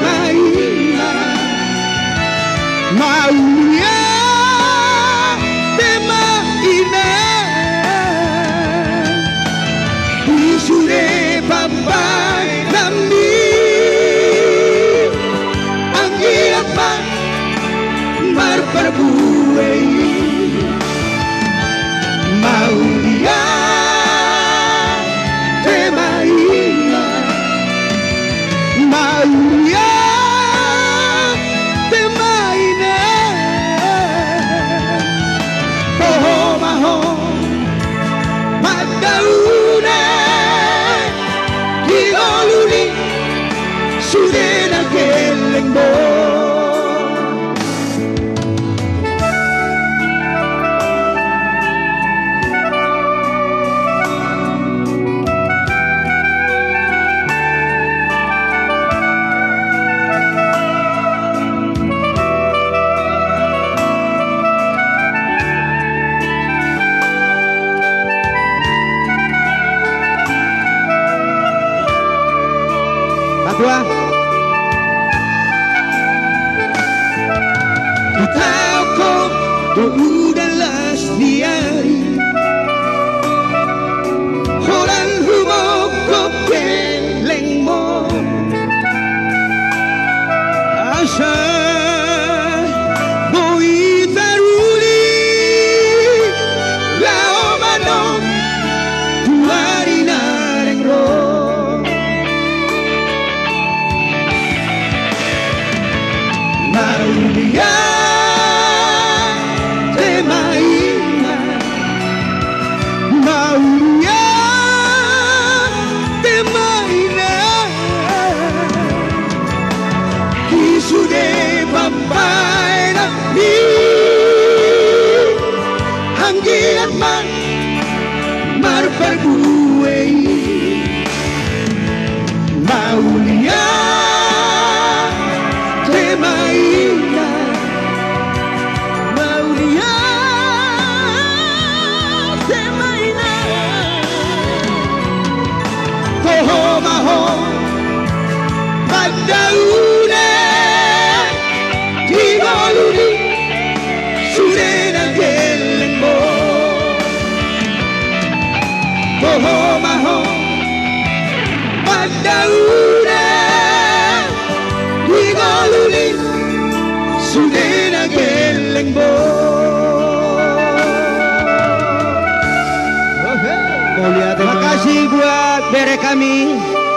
maina maunya te maina isure papai nami anggiapa marperbuei maunya te maina maunya te maina poho maho madaune digoluni sudena kelengbo Dua. Tahu kau tu udahlah sendiri. Orang rumah kau kelengmo. Asa boi taruli lao mano tuari narengro. Maunya te maina maunya te maina isude papai na mi anggiat man marperbuei maunya Padaune digoluni sudena kelengbo poho maho padaune digoluni sudena kelengbo. Terima kasih buat bere kami.